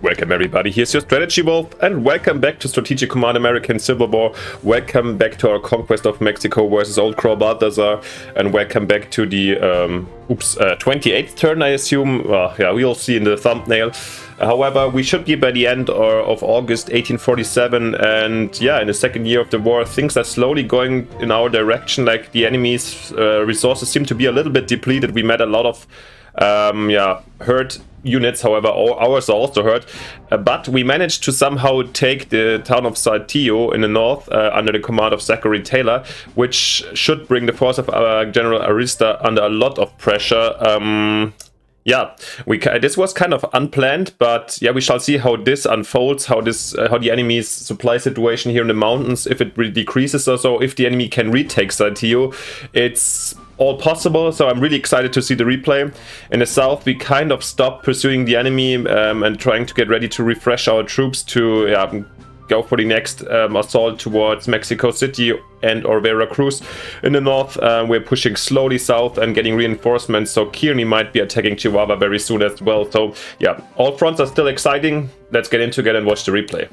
Welcome everybody, here's your Strategy Wolf, and welcome back to Strategic Command American Civil War. Welcome back to our Conquest of Mexico versus Old Crow Balthazor, and welcome back to the 28th turn, I assume. Yeah, we'll see in the thumbnail. However, we should be by the end of August 1847, and yeah, in the second year of the war, things are slowly going in our direction. Like, the enemy's resources seem to be a little bit depleted. We met a lot of hurt units, however ours are also hurt, but we managed to somehow take the town of Saltillo in the north under the command of Zachary Taylor, which should bring the force of our General Arista under a lot of pressure. Yeah, this was kind of unplanned, but yeah, we shall see how this unfolds, how the enemy's supply situation here in the mountains, if it really decreases or so, if the enemy can retake Saltillo. It's all possible, so I'm really excited to see the replay. In the south, we kind of stopped pursuing the enemy and trying to get ready to refresh our troops to go for the next assault towards Mexico City and or Veracruz. In the north, we're pushing slowly south and getting reinforcements, so Kearney might be attacking Chihuahua very soon as well. So yeah, all fronts are still exciting. Let's get into it and watch the replay.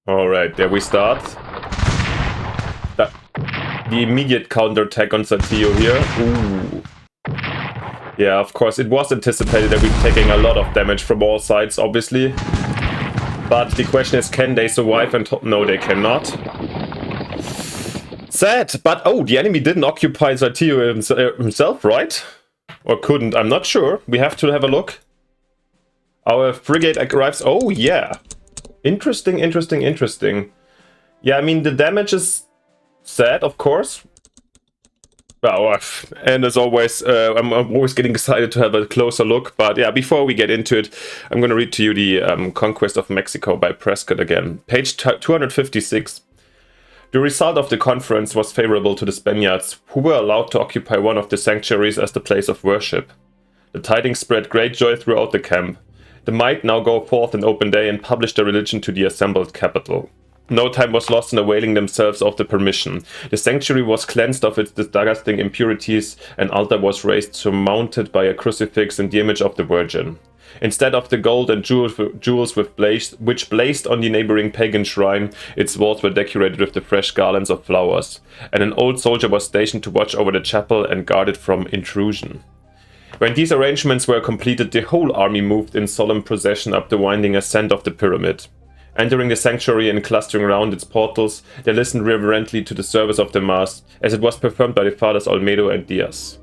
Alright, there we start. The immediate counterattack on Saltillo here. Ooh. Yeah, of course, it was anticipated that we're taking a lot of damage from all sides, obviously. But the question is, can they survive? And no, they cannot. Sad, but oh, the enemy didn't occupy Saltillo himself, right? Or couldn't, I'm not sure. We have to have a look. Our frigate arrives. Oh, yeah. Interesting. Yeah, I mean, the damage is sad, of course. Well, and as always, I'm always getting excited to have a closer look. But yeah, before we get into it, I'm going to read to you the Conquest of Mexico by Prescott again. Page 256. The result of the conference was favorable to the Spaniards, who were allowed to occupy one of the sanctuaries as the place of worship. The tidings spread great joy throughout the camp. They might now go forth in open day and publish their religion to the assembled capital. No time was lost in availing themselves of the permission. The sanctuary was cleansed of its disgusting impurities, an altar was raised surmounted by a crucifix and the image of the Virgin. Instead of the gold and jewels which blazed on the neighboring pagan shrine, its walls were decorated with the fresh garlands of flowers, and an old soldier was stationed to watch over the chapel and guard it from intrusion. When these arrangements were completed, the whole army moved in solemn procession up the winding ascent of the pyramid. Entering the sanctuary and clustering around its portals, they listened reverently to the service of the Mass, as it was performed by the fathers Olmedo and Diaz.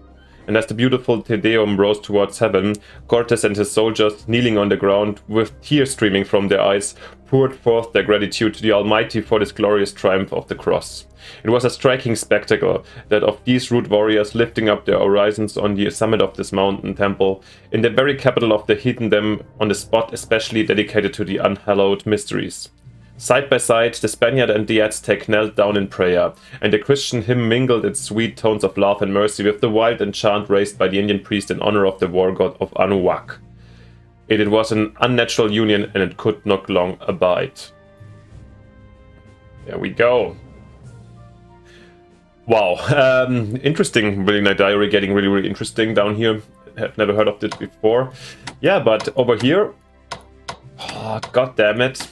And as the beautiful Te Deum rose towards heaven, Cortes and his soldiers, kneeling on the ground, with tears streaming from their eyes, poured forth their gratitude to the Almighty for this glorious triumph of the cross. It was a striking spectacle, that of these rude warriors lifting up their orisons on the summit of this mountain temple, in the very capital of the heathendom, on the spot especially dedicated to the unhallowed mysteries. Side by side, the Spaniard and the Aztec knelt down in prayer, and the Christian hymn mingled its sweet tones of love and mercy with the wild enchant raised by the Indian priest in honor of the war god of Anuak. It was an unnatural union, and it could not long abide. There we go. Wow, interesting. Really Night Diary getting really interesting down here. Have never heard of this before. Yeah, but over here, oh, god damn it.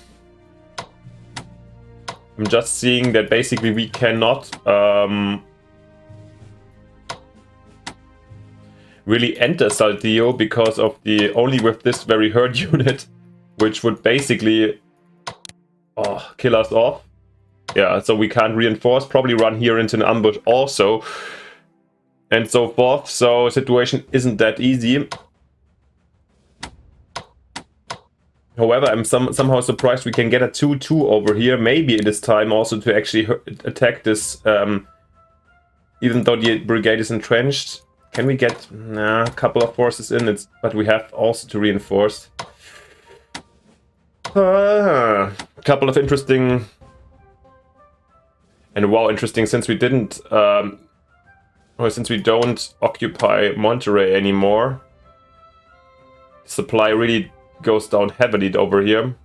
I'm just seeing that basically we cannot really enter Saltillo because of only with this very hurt unit, which would basically kill us off. Yeah, so we can't reinforce, probably run here into an ambush also, and so forth. So situation isn't that easy. However, I'm somehow surprised we can get a 2-2 over here. Maybe it is time also to actually attack this, even though the brigade is entrenched. Can we get a couple of forces in? But we have also to reinforce. A couple of interesting... And wow, interesting, since we didn't... since we don't occupy Monterrey anymore, supply really goes down heavily over here.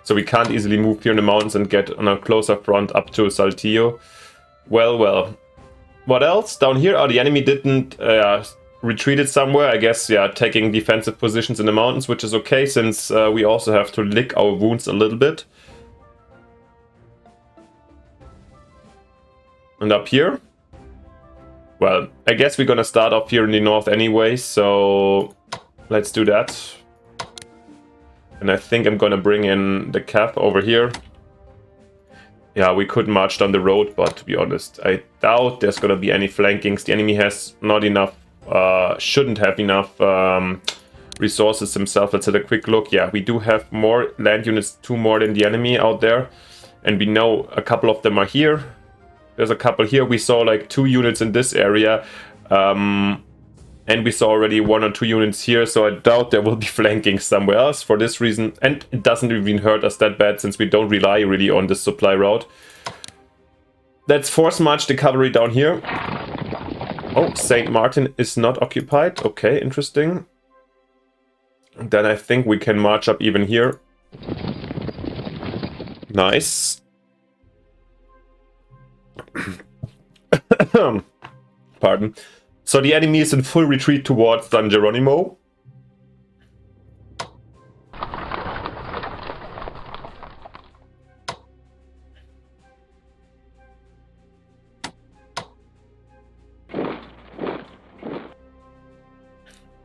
So we can't easily move here in the mountains and get on a closer front up to Saltillo. Well. What else? Down here, the enemy didn't retreated somewhere. I guess, yeah, taking defensive positions in the mountains, which is okay, since we also have to lick our wounds a little bit. And up here? Well, I guess we're gonna start off here in the north anyway, so let's do that. And I think I'm gonna bring in the cap over here. Yeah, we could march down the road, but to be honest, I doubt there's gonna be any flankings. The enemy has not enough, shouldn't have enough resources himself. Let's have a quick look. Yeah, we do have more land units, 2 more than the enemy out there. And we know a couple of them are here. There's a couple here. We saw like 2 units in this area. And we saw already 1 or 2 units here, so I doubt there will be flanking somewhere else for this reason. And it doesn't even hurt us that bad, since we don't rely really on this supply route. Let's force march the cavalry down here. Oh, St. Martin is not occupied. Okay, interesting. Then I think we can march up even here. Nice. Pardon. So the enemy is in full retreat towards San Geronimo.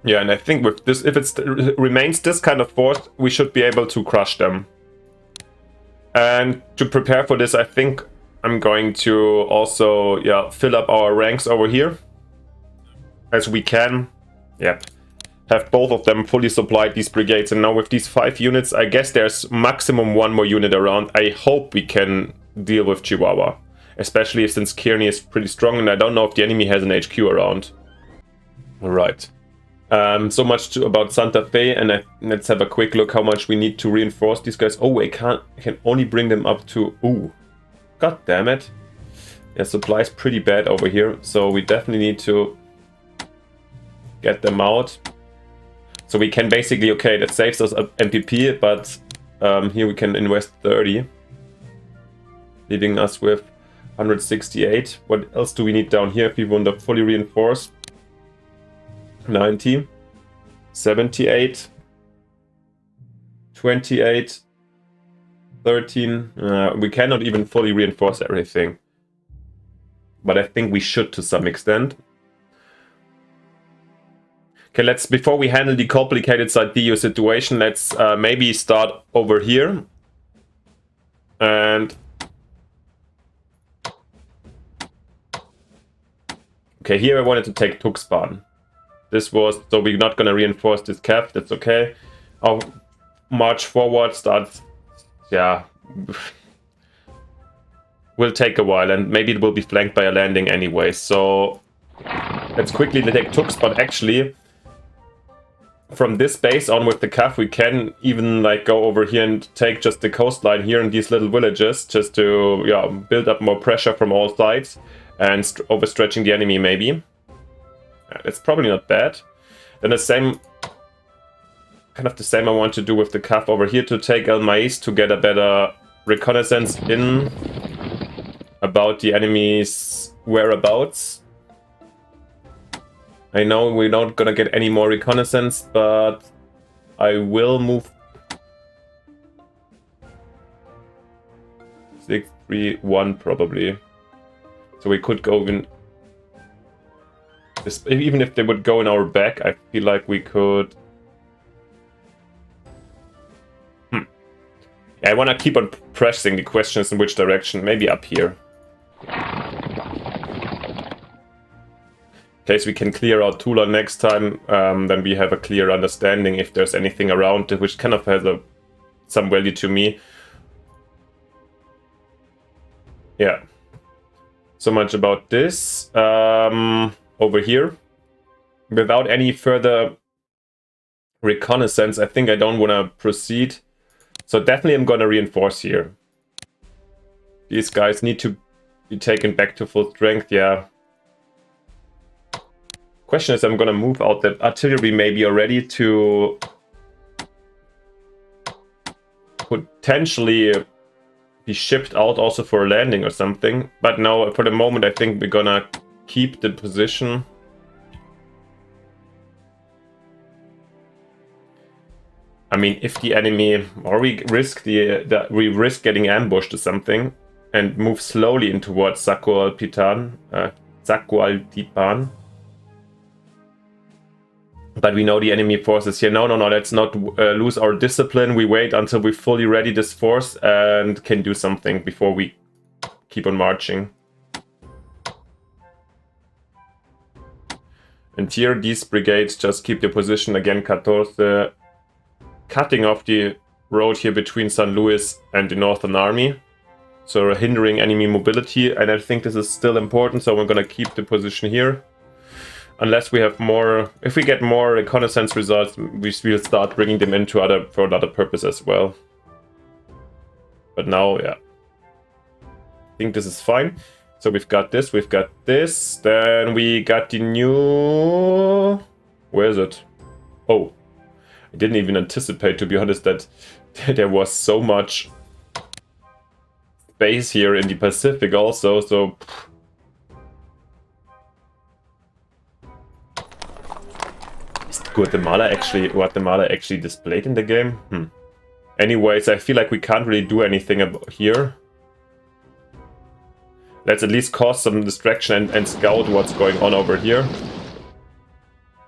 Yeah, and I think with this, if it remains this kind of force, we should be able to crush them. And to prepare for this, I think I'm going to also, yeah, fill up our ranks over here. As we can, yep, have both of them fully supplied, these brigades. And now with these 5 units, I guess there's maximum 1 more unit around. I hope we can deal with Chihuahua, especially since Kearney is pretty strong, and I don't know if the enemy has an HQ around. All right. So much about Santa Fe, and let's have a quick look how much we need to reinforce these guys. Oh, I can only bring them up to... Ooh, god damn it. Yeah, supply's pretty bad over here, so we definitely need to get them out. So we can basically, okay, that saves us MPP, but here we can invest 30, leaving us with 168. What else do we need down here if we want to fully reinforce? 90, 78, 28, 13. We cannot even fully reinforce everything, but I think we should to some extent. Okay, let's, before we handle the complicated Saltillo situation, let's maybe start over here. And okay, here I wanted to take Tuxpan. This was, so we're not gonna reinforce this cap, that's okay. Our march forward starts, yeah, will take a while, and maybe it will be flanked by a landing anyway. So let's quickly take Tux, but actually from this base on with the CAF, we can even like go over here and take just the coastline here in these little villages, just to, yeah, build up more pressure from all sides and overstretching the enemy maybe. It's probably not bad. Then the same, kind of the same I want to do with the CAF over here, to take El Mais to get a better reconnaissance in about the enemy's whereabouts. I know we're not gonna get any more reconnaissance, but I will move 631 probably. So we could go in. Even if they would go in our back, I feel like we could. Yeah, I want to keep on pressing. The question is in which direction. Maybe up here. In case we can clear out Tula next time, then we have a clear understanding if there's anything around it, which kind of has some value to me. Yeah. So much about this. Over here. Without any further reconnaissance, I think I don't want to proceed. So definitely I'm going to reinforce here. These guys need to be taken back to full strength, yeah. Question is, I'm going to move out the artillery maybe already to potentially be shipped out also for a landing or something. But no, for the moment I think we're going to keep the position. mean, if the enemy, or we risk we risk getting ambushed or something, and move slowly in towards Zacualtipan. But we know the enemy forces here. No, let's not lose our discipline. We wait until we fully ready this force and can do something before we keep on marching. And here, these brigades just keep their position. Again, 14, cutting off the road here between San Luis and the Northern Army. So hindering enemy mobility. And I think this is still important, so we're going to keep the position here. Unless we have more, if we get more reconnaissance results, we will start bringing them into for another purpose as well. But now, yeah, I think this is fine. So we've got this, then we got the new, where is it? Oh, I didn't even anticipate, to be honest, that there was so much space here in the Pacific also, so... Guatemala actually displayed in the game? Anyways, I feel like we can't really do anything here. Let's at least cause some distraction and scout what's going on over here.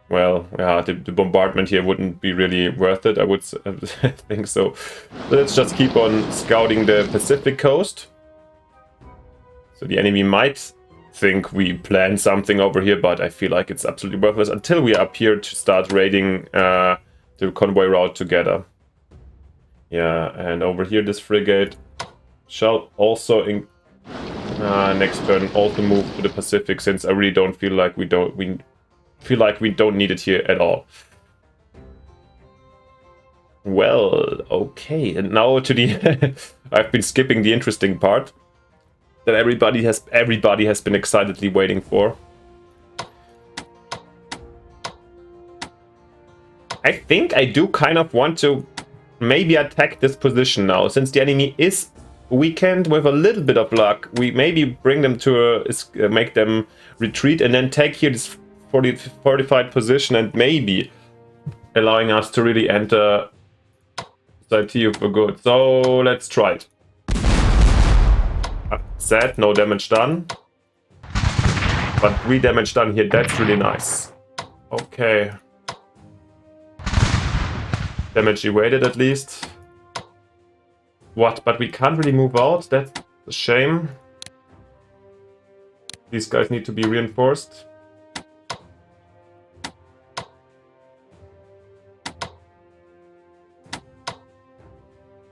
Well, yeah, the bombardment here wouldn't be really worth it, I would think so. Let's just keep on scouting the Pacific coast. So the enemy might think we plan something over here, but I feel like it's absolutely worthless until we are up here to start raiding the convoy route together. Yeah, and over here this frigate shall also next turn also move to the Pacific, since I really don't feel like we don't need it here at all. Well, okay, and now to the I've been skipping the interesting part that everybody has been excitedly waiting for. I think I do kind of want to maybe attack this position now, since the enemy is weakened. With a little bit of luck, we maybe bring them to make them retreat, and then take here this fortified position, and maybe allowing us to really enter Saltillo for good. So let's try it. Sad, no damage done. But 3 damage done here, that's really nice. Okay. Damage evaded at least. What? But we can't really move out? That's a shame. These guys need to be reinforced.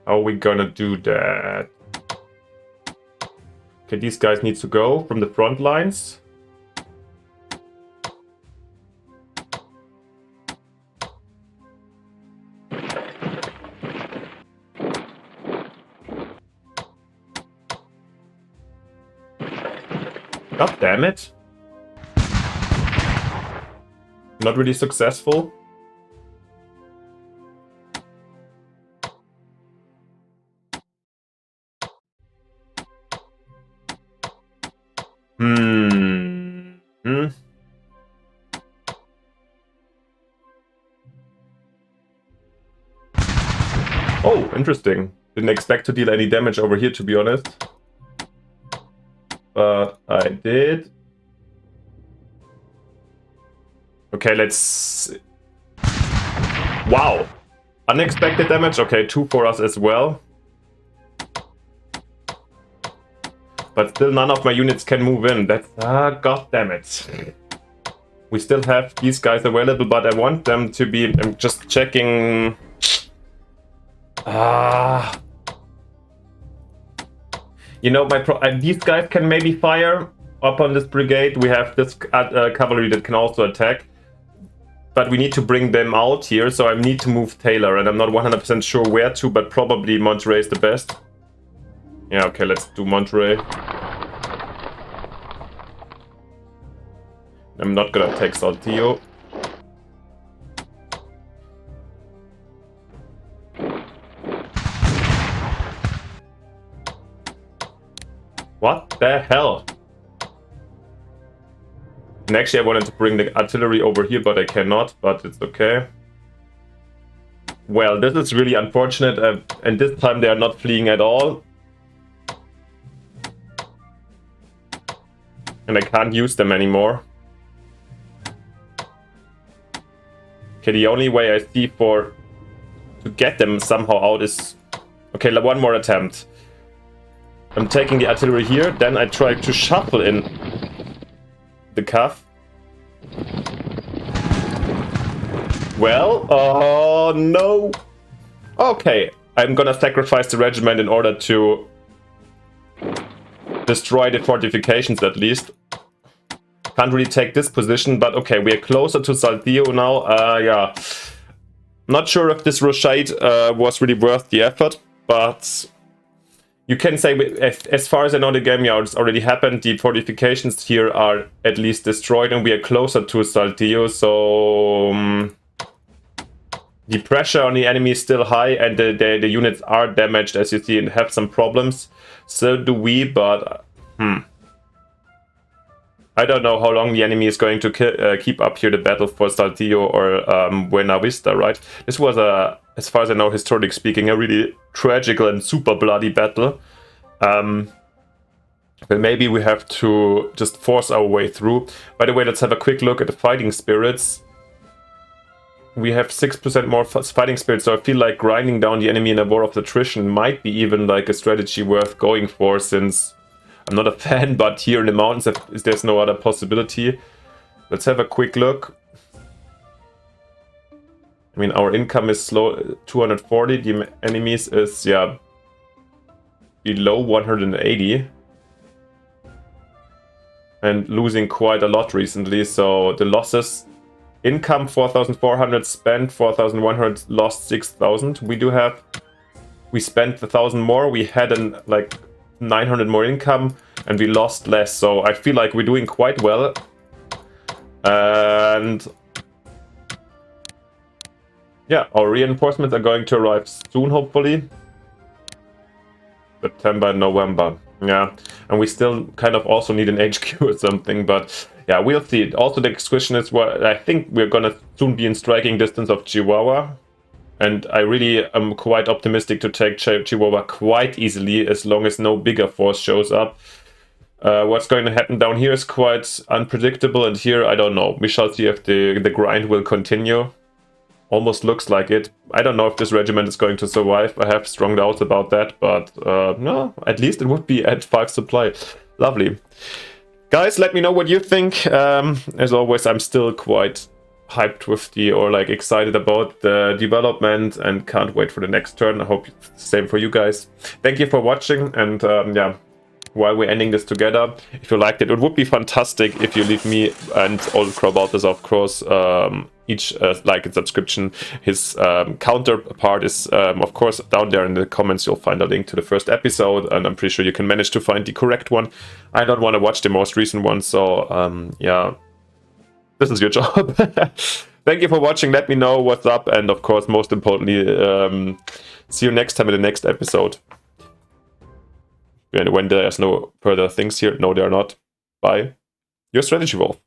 How are we gonna do that? Okay, these guys need to go from the front lines. God damn it. Not really successful. Oh, interesting. Didn't expect to deal any damage over here, to be honest. But I did. Okay, let's... Wow! Unexpected damage. Okay, 2 for us as well. But still none of my units can move in. That's... God damn it. We still have these guys available, but I want them to be... I'm just checking... You know, these guys can maybe fire up on this brigade. We have this cavalry that can also attack. But we need to bring them out here, so I need to move Taylor. And I'm not 100% sure where to, but probably Monterey is the best. Yeah, okay, let's do Monterey. I'm not gonna take Saltillo. What the hell? And actually I wanted to bring the artillery over here, but I cannot, but it's okay. Well, this is really unfortunate, and this time they are not fleeing at all. And I can't use them anymore. Okay, the only way I see to get them somehow out is... Okay, one more attempt. I'm taking the artillery here, then I try to shuffle in the cuff. Well, oh no. Okay, I'm gonna sacrifice the regiment in order to destroy the fortifications at least. Can't really take this position, but okay, we are closer to Saltillo now. Yeah, not sure if this rochade was really worth the effort, but you can say, as far as I know, the game, yeah, it's already happened. The fortifications here are at least destroyed, and we are closer to Saltillo, so... the pressure on the enemy is still high, and the units are damaged, as you see, and have some problems. So do we, but... I don't know how long the enemy is going to keep up here the battle for Saltillo or Buena Vista, right? This was, as far as I know, historically speaking, a really tragical and super bloody battle. But maybe we have to just force our way through. By the way, let's have a quick look at the fighting spirits. We have 6% more fighting spirit, so I feel like grinding down the enemy in a war of attrition might be even like a strategy worth going for, since I'm not a fan, but here in the mountains there's no other possibility. Let's have a quick look. I mean, our income is slow, 240, the enemies is, yeah, below 180. And losing quite a lot recently, so the losses... Income 4,400, spent 4,100, lost 6,000. We spent 1,000 more, we had like 900 more income, and we lost less. So I feel like we're doing quite well. And yeah, our reinforcements are going to arrive soon, hopefully. September, November. Yeah, and we still kind of also need an HQ or something, but yeah, we'll see. Also, the next question is what I think we're gonna soon be in striking distance of Chihuahua, and I really am quite optimistic to take Chihuahua quite easily as long as no bigger force shows up. What's going to happen down here is quite unpredictable, and here I don't know. We shall see if the grind will continue. Almost looks like it. I don't know if this regiment is going to survive. I have strong doubts about that, but no, at least it would be at 5 supply. Lovely. Guys, let me know what you think. As always, I'm still quite hyped with excited about the development and can't wait for the next turn. I hope it's the same for you guys. Thank you for watching, and yeah, while we're ending this together, if you liked it, it would be fantastic if you leave me and Old Crow Balthazor, of course, each like and subscription. His counterpart is, of course, down there in the comments. You'll find a link to the first episode, and I'm pretty sure you can manage to find the correct one. I don't want to watch the most recent one, so yeah, this is your job. Thank you for watching. Let me know what's up, and of course, most importantly, see you next time in the next episode. And when there's no further things here, no, there are not. Bye. Your Strategy Wolf.